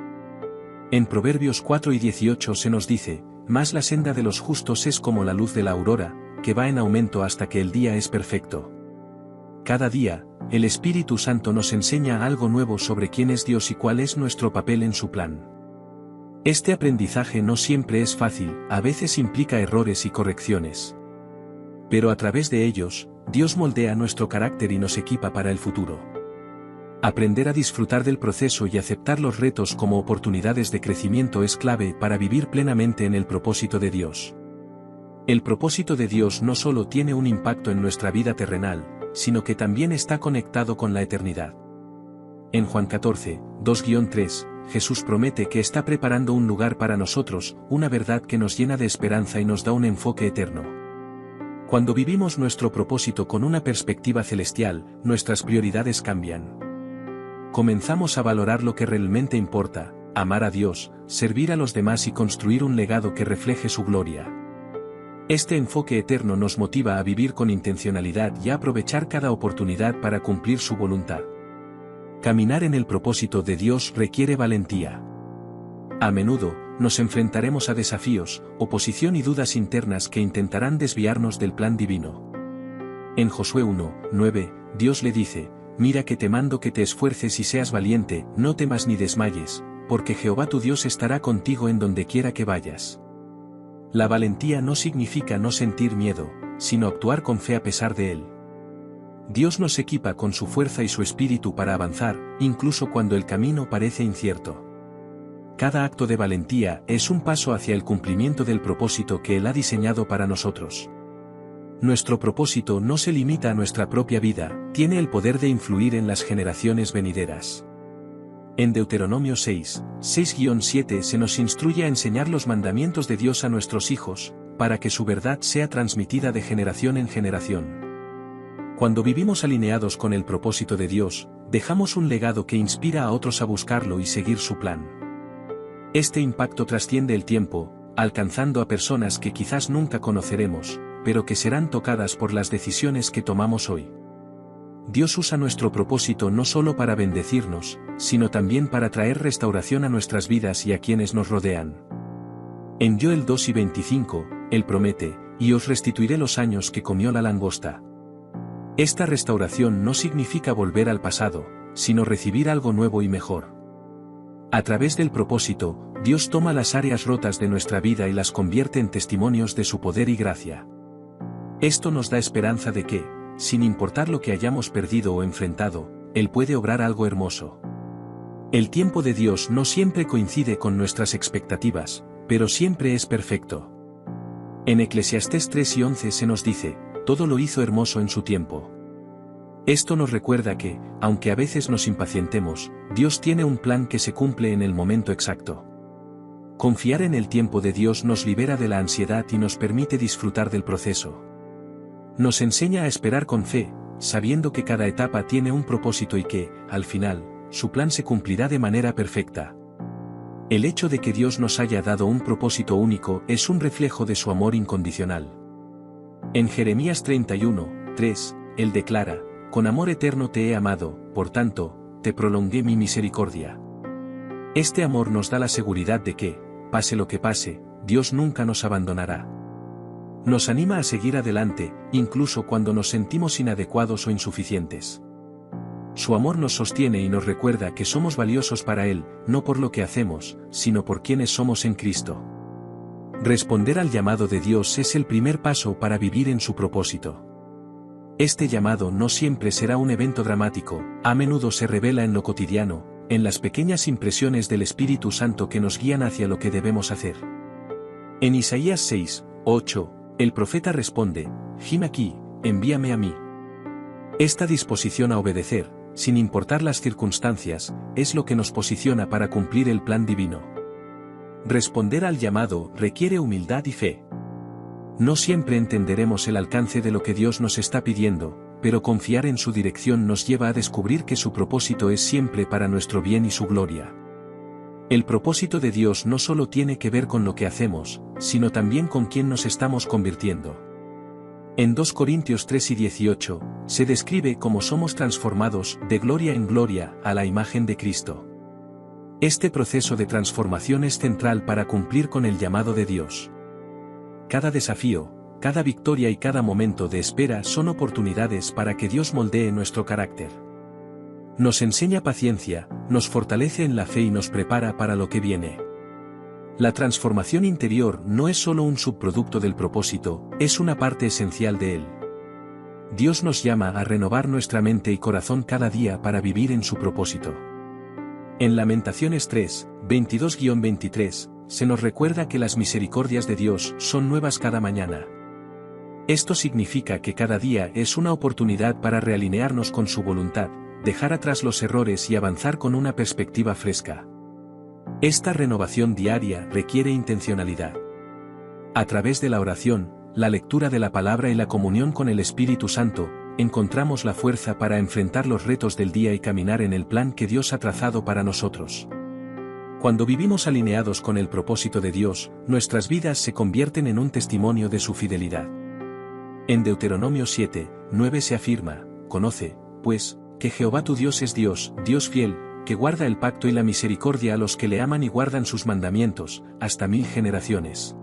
[SPEAKER 1] En Proverbios 4 y 18 se nos dice, mas la senda de los justos es como la luz de la aurora, que va en aumento hasta que el día es perfecto. Cada día, el Espíritu Santo nos enseña algo nuevo sobre quién es Dios y cuál es nuestro papel en su plan. Este aprendizaje no siempre es fácil, a veces implica errores y correcciones. Pero a través de ellos, Dios moldea nuestro carácter y nos equipa para el futuro. Aprender a disfrutar del proceso y aceptar los retos como oportunidades de crecimiento es clave para vivir plenamente en el propósito de Dios. El propósito de Dios no solo tiene un impacto en nuestra vida terrenal, sino que también está conectado con la eternidad. En Juan 14, 2-3, Jesús promete que está preparando un lugar para nosotros, una verdad que nos llena de esperanza y nos da un enfoque eterno. Cuando vivimos nuestro propósito con una perspectiva celestial, nuestras prioridades cambian. Comenzamos a valorar lo que realmente importa, amar a Dios, servir a los demás y construir un legado que refleje su gloria. Este enfoque eterno nos motiva a vivir con intencionalidad y a aprovechar cada oportunidad para cumplir su voluntad. Caminar en el propósito de Dios requiere valentía. A menudo, nos enfrentaremos a desafíos, oposición y dudas internas que intentarán desviarnos del plan divino. En Josué 1:9, Dios le dice, mira que te mando que te esfuerces y seas valiente, no temas ni desmayes, porque Jehová tu Dios estará contigo en donde quiera que vayas. La valentía no significa no sentir miedo, sino actuar con fe a pesar de él. Dios nos equipa con su fuerza y su espíritu para avanzar, incluso cuando el camino parece incierto. Cada acto de valentía es un paso hacia el cumplimiento del propósito que Él ha diseñado para nosotros. Nuestro propósito no se limita a nuestra propia vida, tiene el poder de influir en las generaciones venideras. En Deuteronomio 6, 6-7 se nos instruye a enseñar los mandamientos de Dios a nuestros hijos, para que su verdad sea transmitida de generación en generación. Cuando vivimos alineados con el propósito de Dios, dejamos un legado que inspira a otros a buscarlo y seguir su plan. Este impacto trasciende el tiempo, alcanzando a personas que quizás nunca conoceremos, pero que serán tocadas por las decisiones que tomamos hoy. Dios usa nuestro propósito no solo para bendecirnos, sino también para traer restauración a nuestras vidas y a quienes nos rodean. En Joel 2:25, Él promete, y os restituiré los años que comió la langosta. Esta restauración no significa volver al pasado, sino recibir algo nuevo y mejor. A través del propósito, Dios toma las áreas rotas de nuestra vida y las convierte en testimonios de su poder y gracia. Esto nos da esperanza de que, sin importar lo que hayamos perdido o enfrentado, Él puede obrar algo hermoso. El tiempo de Dios no siempre coincide con nuestras expectativas, pero siempre es perfecto. En Eclesiastés 3:11 se nos dice, todo lo hizo hermoso en su tiempo. Esto nos recuerda que, aunque a veces nos impacientemos, Dios tiene un plan que se cumple en el momento exacto. Confiar en el tiempo de Dios nos libera de la ansiedad y nos permite disfrutar del proceso. Nos enseña a esperar con fe, sabiendo que cada etapa tiene un propósito y que, al final, su plan se cumplirá de manera perfecta. El hecho de que Dios nos haya dado un propósito único es un reflejo de su amor incondicional. En Jeremías 31:3, Él declara, con amor eterno te he amado, por tanto, te prolongué mi misericordia. Este amor nos da la seguridad de que, pase lo que pase, Dios nunca nos abandonará. Nos anima a seguir adelante, incluso cuando nos sentimos inadecuados o insuficientes. Su amor nos sostiene y nos recuerda que somos valiosos para Él, no por lo que hacemos, sino por quienes somos en Cristo. Responder al llamado de Dios es el primer paso para vivir en su propósito. Este llamado no siempre será un evento dramático, a menudo se revela en lo cotidiano, en las pequeñas impresiones del Espíritu Santo que nos guían hacia lo que debemos hacer. En Isaías 6:8, el profeta responde, «Him aquí, envíame a mí». Esta disposición a obedecer, sin importar las circunstancias, es lo que nos posiciona para cumplir el plan divino. Responder al llamado requiere humildad y fe. No siempre entenderemos el alcance de lo que Dios nos está pidiendo, pero confiar en su dirección nos lleva a descubrir que su propósito es siempre para nuestro bien y su gloria. El propósito de Dios no solo tiene que ver con lo que hacemos, sino también con quién nos estamos convirtiendo. En 2 Corintios 3:18, se describe cómo somos transformados de gloria en gloria a la imagen de Cristo. Este proceso de transformación es central para cumplir con el llamado de Dios. Cada desafío, cada victoria y cada momento de espera son oportunidades para que Dios moldee nuestro carácter. Nos enseña paciencia, nos fortalece en la fe y nos prepara para lo que viene. La transformación interior no es solo un subproducto del propósito, es una parte esencial de él. Dios nos llama a renovar nuestra mente y corazón cada día para vivir en su propósito. En Lamentaciones 3:22-23, se nos recuerda que las misericordias de Dios son nuevas cada mañana. Esto significa que cada día es una oportunidad para realinearnos con su voluntad, dejar atrás los errores y avanzar con una perspectiva fresca. Esta renovación diaria requiere intencionalidad. A través de la oración, la lectura de la palabra y la comunión con el Espíritu Santo, encontramos la fuerza para enfrentar los retos del día y caminar en el plan que Dios ha trazado para nosotros. Cuando vivimos alineados con el propósito de Dios, nuestras vidas se convierten en un testimonio de su fidelidad. En Deuteronomio 7:9 se afirma, «Conoce, pues, que Jehová tu Dios es Dios, Dios fiel, que guarda el pacto y la misericordia a los que le aman y guardan sus mandamientos, hasta 1000 generaciones».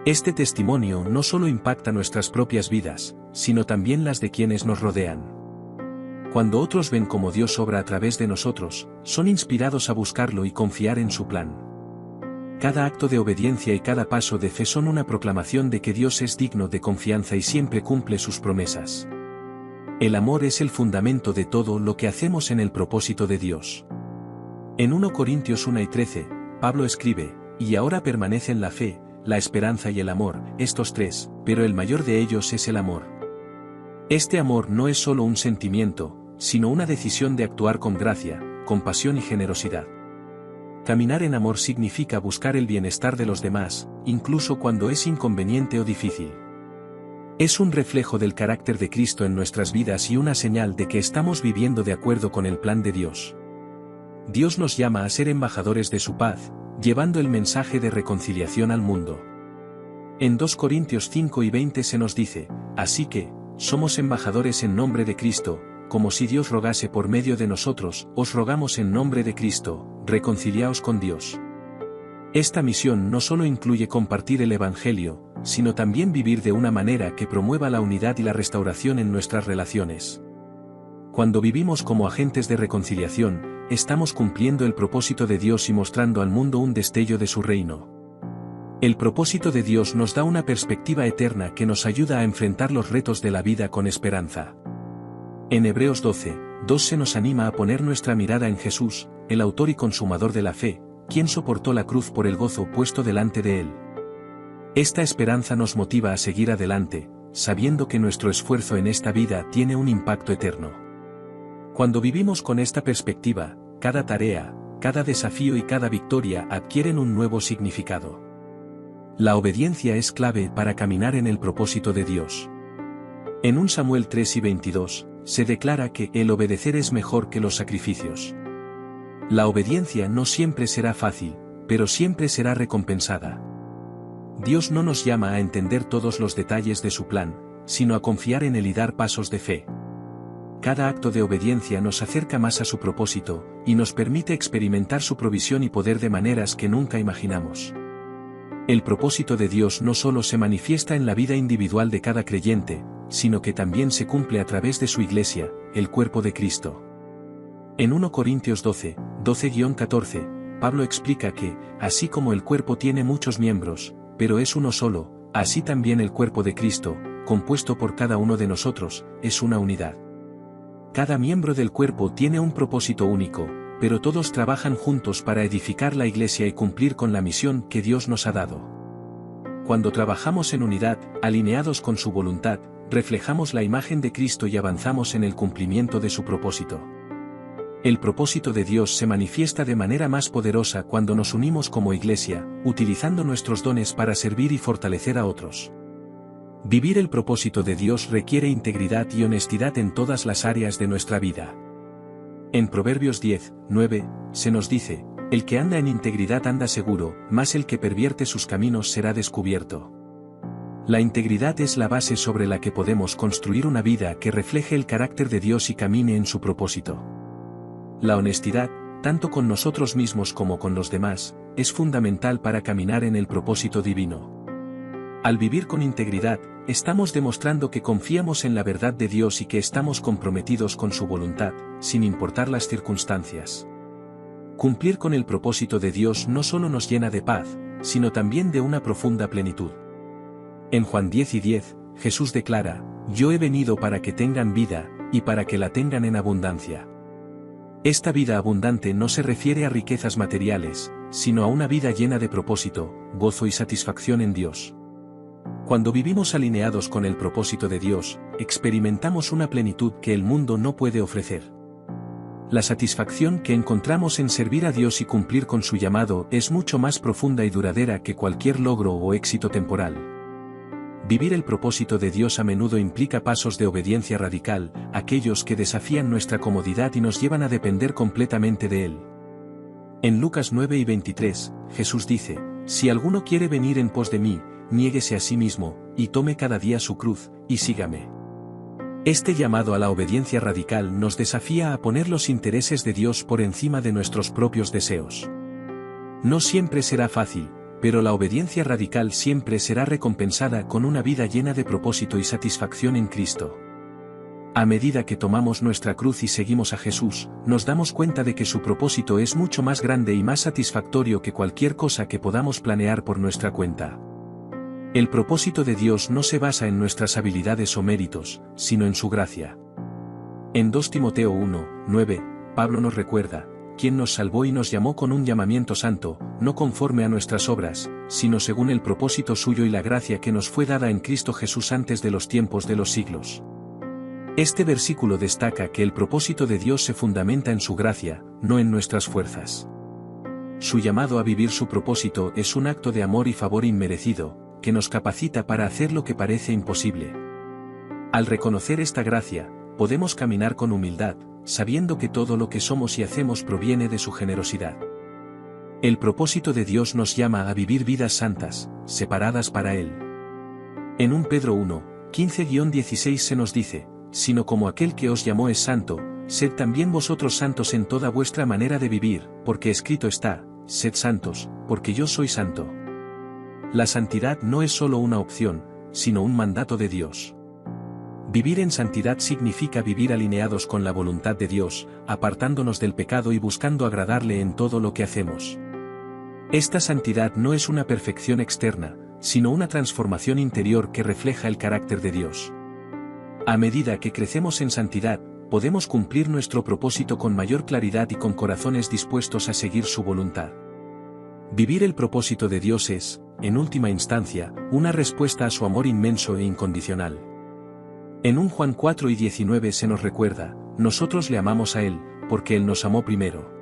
[SPEAKER 1] Este testimonio no solo impacta nuestras propias vidas, sino también las de quienes nos rodean. Cuando otros ven cómo Dios obra a través de nosotros, son inspirados a buscarlo y confiar en su plan. Cada acto de obediencia y cada paso de fe son una proclamación de que Dios es digno de confianza y siempre cumple sus promesas. El amor es el fundamento de todo lo que hacemos en el propósito de Dios. En 1 Corintios 1:13, Pablo escribe, «Y ahora permanecen la fe, la esperanza y el amor, estos tres, pero el mayor de ellos es el amor». Este amor no es solo un sentimiento, sino una decisión de actuar con gracia, compasión y generosidad. Caminar en amor significa buscar el bienestar de los demás, incluso cuando es inconveniente o difícil. Es un reflejo del carácter de Cristo en nuestras vidas y una señal de que estamos viviendo de acuerdo con el plan de Dios. Dios nos llama a ser embajadores de su paz, llevando el mensaje de reconciliación al mundo. En 2 Corintios 5 y 20 se nos dice, así que, somos embajadores en nombre de Cristo, como si Dios rogase por medio de nosotros, os rogamos en nombre de Cristo, reconciliaos con Dios. Esta misión no solo incluye compartir el Evangelio, sino también vivir de una manera que promueva la unidad y la restauración en nuestras relaciones. Cuando vivimos como agentes de reconciliación, estamos cumpliendo el propósito de Dios y mostrando al mundo un destello de su reino. El propósito de Dios nos da una perspectiva eterna que nos ayuda a enfrentar los retos de la vida con esperanza. En Hebreos 12, 2 se nos anima a poner nuestra mirada en Jesús, el autor y consumador de la fe, quien soportó la cruz por el gozo puesto delante de él. Esta esperanza nos motiva a seguir adelante, sabiendo que nuestro esfuerzo en esta vida tiene un impacto eterno. Cuando vivimos con esta perspectiva, cada tarea, cada desafío y cada victoria adquieren un nuevo significado. La obediencia es clave para caminar en el propósito de Dios. En 1 Samuel 3 y 22, se declara que el obedecer es mejor que los sacrificios. La obediencia no siempre será fácil, pero siempre será recompensada. Dios no nos llama a entender todos los detalles de su plan, sino a confiar en él y dar pasos de fe. Cada acto de obediencia nos acerca más a su propósito, y nos permite experimentar su provisión y poder de maneras que nunca imaginamos. El propósito de Dios no solo se manifiesta en la vida individual de cada creyente, sino que también se cumple a través de su iglesia, el cuerpo de Cristo. En 1 Corintios 12, 12-14, Pablo explica que, así como el cuerpo tiene muchos miembros, pero es uno solo, así también el cuerpo de Cristo, compuesto por cada uno de nosotros, es una unidad. Cada miembro del cuerpo tiene un propósito único, pero todos trabajan juntos para edificar la iglesia y cumplir con la misión que Dios nos ha dado. Cuando trabajamos en unidad, alineados con su voluntad, reflejamos la imagen de Cristo y avanzamos en el cumplimiento de su propósito. El propósito de Dios se manifiesta de manera más poderosa cuando nos unimos como iglesia, utilizando nuestros dones para servir y fortalecer a otros. Vivir el propósito de Dios requiere integridad y honestidad en todas las áreas de nuestra vida. En Proverbios 10, 9, se nos dice, el que anda en integridad anda seguro, mas el que pervierte sus caminos será descubierto. La integridad es la base sobre la que podemos construir una vida que refleje el carácter de Dios y camine en su propósito. La honestidad, tanto con nosotros mismos como con los demás, es fundamental para caminar en el propósito divino. Al vivir con integridad, estamos demostrando que confiamos en la verdad de Dios y que estamos comprometidos con su voluntad, sin importar las circunstancias. Cumplir con el propósito de Dios no solo nos llena de paz, sino también de una profunda plenitud. En Juan 10 y 10, Jesús declara, yo he venido para que tengan vida, y para que la tengan en abundancia. Esta vida abundante no se refiere a riquezas materiales, sino a una vida llena de propósito, gozo y satisfacción en Dios. Cuando vivimos alineados con el propósito de Dios, experimentamos una plenitud que el mundo no puede ofrecer. La satisfacción que encontramos en servir a Dios y cumplir con su llamado es mucho más profunda y duradera que cualquier logro o éxito temporal. Vivir el propósito de Dios a menudo implica pasos de obediencia radical, aquellos que desafían nuestra comodidad y nos llevan a depender completamente de Él. En Lucas 9 y 23, Jesús dice, si alguno quiere venir en pos de mí, niéguese a sí mismo, y tome cada día su cruz, y sígame. Este llamado a la obediencia radical nos desafía a poner los intereses de Dios por encima de nuestros propios deseos. No siempre será fácil, pero la obediencia radical siempre será recompensada con una vida llena de propósito y satisfacción en Cristo. A medida que tomamos nuestra cruz y seguimos a Jesús, nos damos cuenta de que su propósito es mucho más grande y más satisfactorio que cualquier cosa que podamos planear por nuestra cuenta. El propósito de Dios no se basa en nuestras habilidades o méritos, sino en su gracia. En 2 Timoteo 1, 9, Pablo nos recuerda, quien nos salvó y nos llamó con un llamamiento santo, no conforme a nuestras obras, sino según el propósito suyo y la gracia que nos fue dada en Cristo Jesús antes de los tiempos de los siglos. Este versículo destaca que el propósito de Dios se fundamenta en su gracia, no en nuestras fuerzas. Su llamado a vivir su propósito es un acto de amor y favor inmerecido, que nos capacita para hacer lo que parece imposible. Al reconocer esta gracia, podemos caminar con humildad, sabiendo que todo lo que somos y hacemos proviene de su generosidad. El propósito de Dios nos llama a vivir vidas santas, separadas para Él. En 1 Pedro 1, 15-16 se nos dice, sino como aquel que os llamó es santo, sed también vosotros santos en toda vuestra manera de vivir, porque escrito está, sed santos, porque yo soy santo. La santidad no es solo una opción, sino un mandato de Dios. Vivir en santidad significa vivir alineados con la voluntad de Dios, apartándonos del pecado y buscando agradarle en todo lo que hacemos. Esta santidad no es una perfección externa, sino una transformación interior que refleja el carácter de Dios. A medida que crecemos en santidad, podemos cumplir nuestro propósito con mayor claridad y con corazones dispuestos a seguir su voluntad. Vivir el propósito de Dios es, en última instancia, una respuesta a su amor inmenso e incondicional. En 1 Juan 4:19 se nos recuerda, nosotros le amamos a Él, porque Él nos amó primero.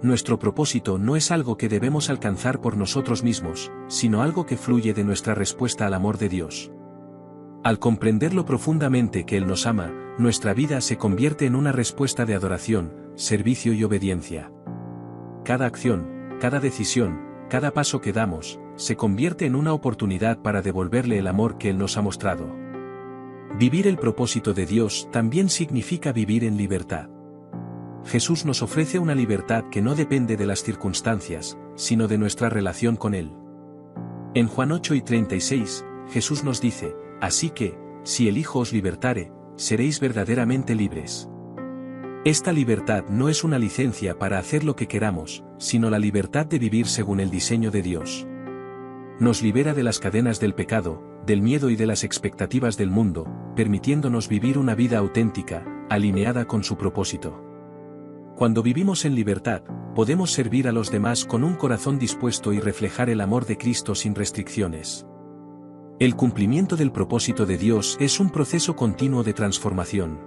[SPEAKER 1] Nuestro propósito no es algo que debemos alcanzar por nosotros mismos, sino algo que fluye de nuestra respuesta al amor de Dios. Al comprenderlo profundamente que Él nos ama, nuestra vida se convierte en una respuesta de adoración, servicio y obediencia. Cada acción, cada decisión, cada paso que damos, se convierte en una oportunidad para devolverle el amor que Él nos ha mostrado. Vivir el propósito de Dios también significa vivir en libertad. Jesús nos ofrece una libertad que no depende de las circunstancias, sino de nuestra relación con Él. En Juan 8:36, Jesús nos dice, así que, si el Hijo os libertare, seréis verdaderamente libres. Esta libertad no es una licencia para hacer lo que queramos, sino la libertad de vivir según el diseño de Dios. Nos libera de las cadenas del pecado, del miedo y de las expectativas del mundo, permitiéndonos vivir una vida auténtica, alineada con su propósito. Cuando vivimos en libertad, podemos servir a los demás con un corazón dispuesto y reflejar el amor de Cristo sin restricciones. El cumplimiento del propósito de Dios es un proceso continuo de transformación.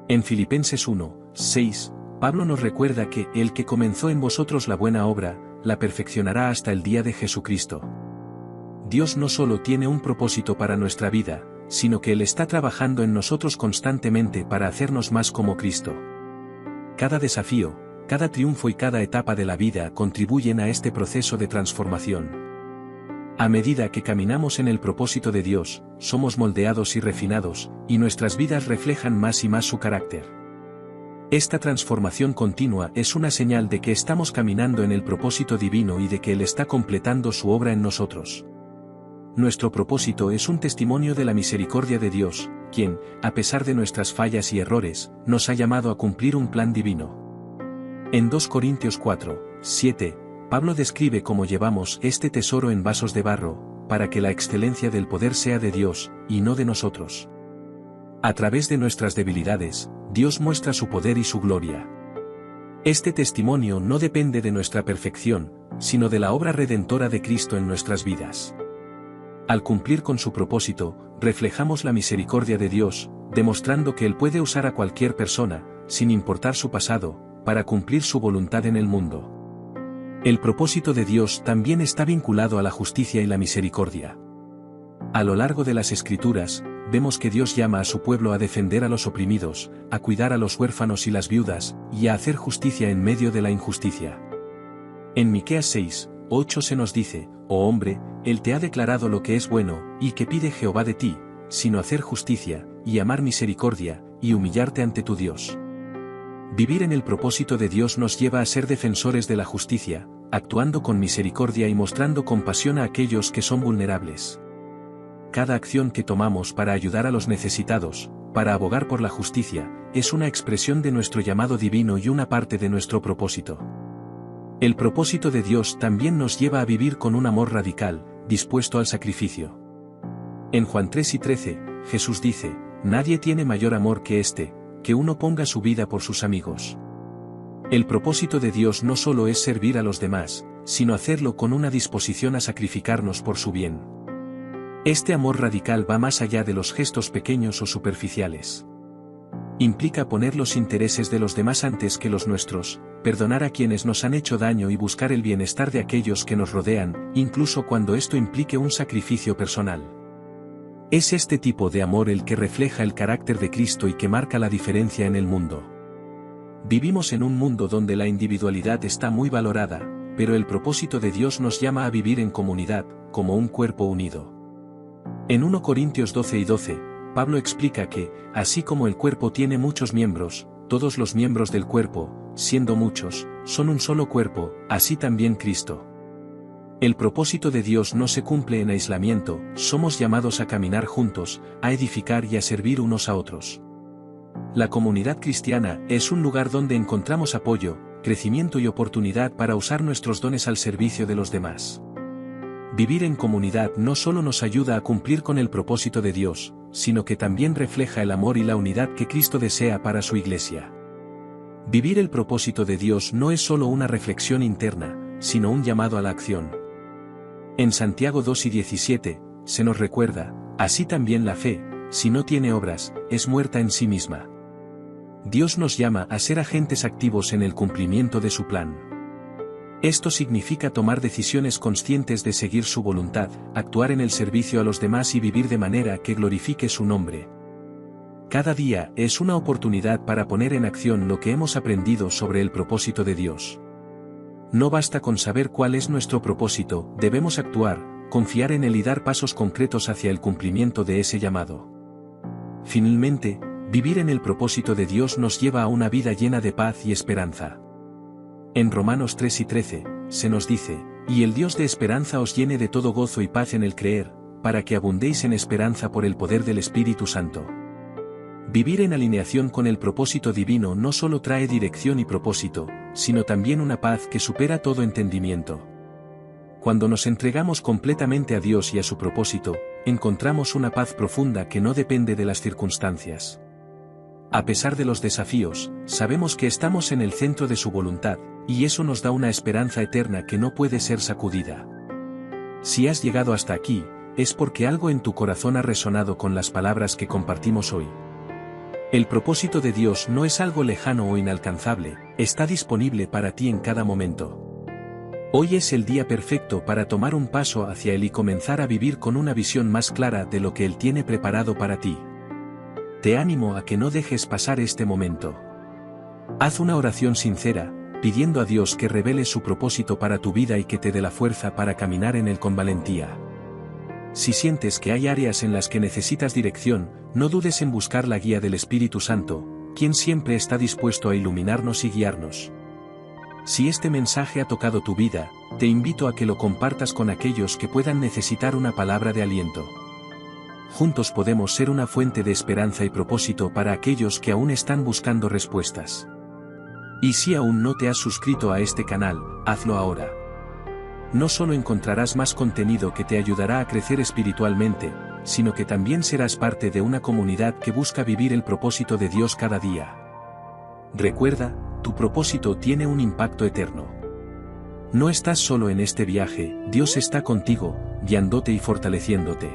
[SPEAKER 1] En Filipenses 1:6, Pablo nos recuerda que el que comenzó en vosotros la buena obra, la perfeccionará hasta el día de Jesucristo. Dios no solo tiene un propósito para nuestra vida, sino que Él está trabajando en nosotros constantemente para hacernos más como Cristo. Cada desafío, cada triunfo y cada etapa de la vida contribuyen a este proceso de transformación. A medida que caminamos en el propósito de Dios, somos moldeados y refinados, y nuestras vidas reflejan más y más su carácter. Esta transformación continua es una señal de que estamos caminando en el propósito divino y de que Él está completando su obra en nosotros. Nuestro propósito es un testimonio de la misericordia de Dios, quien, a pesar de nuestras fallas y errores, nos ha llamado a cumplir un plan divino. En 2 Corintios 4:7, Pablo describe cómo llevamos este tesoro en vasos de barro, para que la excelencia del poder sea de Dios, y no de nosotros. A través de nuestras debilidades, Dios muestra su poder y su gloria. Este testimonio no depende de nuestra perfección, sino de la obra redentora de Cristo en nuestras vidas. Al cumplir con su propósito, reflejamos la misericordia de Dios, demostrando que Él puede usar a cualquier persona, sin importar su pasado, para cumplir su voluntad en el mundo. El propósito de Dios también está vinculado a la justicia y la misericordia. A lo largo de las Escrituras, vemos que Dios llama a su pueblo a defender a los oprimidos, a cuidar a los huérfanos y las viudas, y a hacer justicia en medio de la injusticia. En Miqueas 6:8 se nos dice, oh hombre, Él te ha declarado lo que es bueno, y que pide Jehová de ti, sino hacer justicia, y amar misericordia, y humillarte ante tu Dios. Vivir en el propósito de Dios nos lleva a ser defensores de la justicia, actuando con misericordia y mostrando compasión a aquellos que son vulnerables. Cada acción que tomamos para ayudar a los necesitados, para abogar por la justicia, es una expresión de nuestro llamado divino y una parte de nuestro propósito. El propósito de Dios también nos lleva a vivir con un amor radical, dispuesto al sacrificio. En Juan 3:13, Jesús dice, nadie tiene mayor amor que este, que uno ponga su vida por sus amigos. El propósito de Dios no solo es servir a los demás, sino hacerlo con una disposición a sacrificarnos por su bien. Este amor radical va más allá de los gestos pequeños o superficiales. Implica poner los intereses de los demás antes que los nuestros, perdonar a quienes nos han hecho daño y buscar el bienestar de aquellos que nos rodean, incluso cuando esto implique un sacrificio personal. Es este tipo de amor el que refleja el carácter de Cristo y que marca la diferencia en el mundo. Vivimos en un mundo donde la individualidad está muy valorada, pero el propósito de Dios nos llama a vivir en comunidad, como un cuerpo unido. En 1 Corintios 12:12, Pablo explica que, así como el cuerpo tiene muchos miembros, todos los miembros del cuerpo, siendo muchos, son un solo cuerpo, así también Cristo. El propósito de Dios no se cumple en aislamiento, somos llamados a caminar juntos, a edificar y a servir unos a otros. La comunidad cristiana es un lugar donde encontramos apoyo, crecimiento y oportunidad para usar nuestros dones al servicio de los demás. Vivir en comunidad no solo nos ayuda a cumplir con el propósito de Dios, sino que también refleja el amor y la unidad que Cristo desea para su Iglesia. Vivir el propósito de Dios no es solo una reflexión interna, sino un llamado a la acción. En Santiago 2:17, se nos recuerda, así también la fe, si no tiene obras, es muerta en sí misma. Dios nos llama a ser agentes activos en el cumplimiento de su plan. Esto significa tomar decisiones conscientes de seguir su voluntad, actuar en el servicio a los demás y vivir de manera que glorifique su nombre. Cada día es una oportunidad para poner en acción lo que hemos aprendido sobre el propósito de Dios. No basta con saber cuál es nuestro propósito, debemos actuar, confiar en él y dar pasos concretos hacia el cumplimiento de ese llamado. Finalmente, vivir en el propósito de Dios nos lleva a una vida llena de paz y esperanza. En Romanos 3:13, se nos dice, y el Dios de esperanza os llene de todo gozo y paz en el creer, para que abundéis en esperanza por el poder del Espíritu Santo. Vivir en alineación con el propósito divino no solo trae dirección y propósito, sino también una paz que supera todo entendimiento. Cuando nos entregamos completamente a Dios y a su propósito, encontramos una paz profunda que no depende de las circunstancias. A pesar de los desafíos, sabemos que estamos en el centro de su voluntad, y eso nos da una esperanza eterna que no puede ser sacudida. Si has llegado hasta aquí, es porque algo en tu corazón ha resonado con las palabras que compartimos hoy. El propósito de Dios no es algo lejano o inalcanzable, está disponible para ti en cada momento. Hoy es el día perfecto para tomar un paso hacia Él y comenzar a vivir con una visión más clara de lo que Él tiene preparado para ti. Te animo a que no dejes pasar este momento. Haz una oración sincera, pidiendo a Dios que revele su propósito para tu vida y que te dé la fuerza para caminar en él con valentía. Si sientes que hay áreas en las que necesitas dirección, no dudes en buscar la guía del Espíritu Santo, quien siempre está dispuesto a iluminarnos y guiarnos. Si este mensaje ha tocado tu vida, te invito a que lo compartas con aquellos que puedan necesitar una palabra de aliento. Juntos podemos ser una fuente de esperanza y propósito para aquellos que aún están buscando respuestas. Y si aún no te has suscrito a este canal, hazlo ahora. No solo encontrarás más contenido que te ayudará a crecer espiritualmente, sino que también serás parte de una comunidad que busca vivir el propósito de Dios cada día. Recuerda, tu propósito tiene un impacto eterno. No estás solo en este viaje, Dios está contigo, guiándote y fortaleciéndote.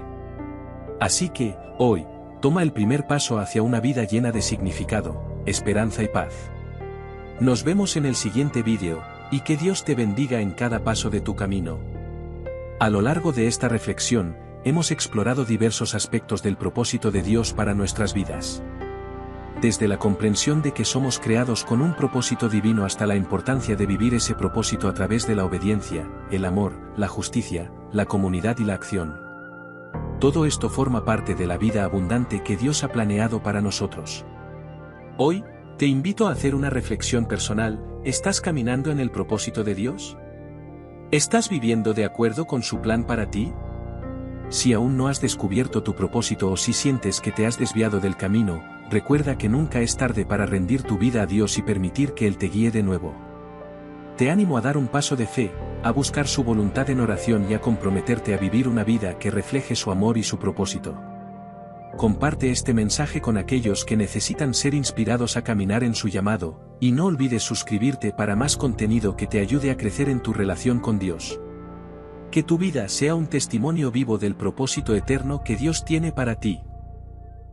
[SPEAKER 1] Así que, hoy, toma el primer paso hacia una vida llena de significado, esperanza y paz. Nos vemos en el siguiente vídeo, y que Dios te bendiga en cada paso de tu camino. A lo largo de esta reflexión, hemos explorado diversos aspectos del propósito de Dios para nuestras vidas. Desde la comprensión de que somos creados con un propósito divino hasta la importancia de vivir ese propósito a través de la obediencia, el amor, la justicia, la comunidad y la acción. Todo esto forma parte de la vida abundante que Dios ha planeado para nosotros. Hoy, te invito a hacer una reflexión personal. ¿Estás caminando en el propósito de Dios? ¿Estás viviendo de acuerdo con su plan para ti? Si aún no has descubierto tu propósito o si sientes que te has desviado del camino, recuerda que nunca es tarde para rendir tu vida a Dios y permitir que Él te guíe de nuevo. Te animo a dar un paso de fe, a buscar su voluntad en oración y a comprometerte a vivir una vida que refleje su amor y su propósito. Comparte este mensaje con aquellos que necesitan ser inspirados a caminar en su llamado, y no olvides suscribirte para más contenido que te ayude a crecer en tu relación con Dios. Que tu vida sea un testimonio vivo del propósito eterno que Dios tiene para ti.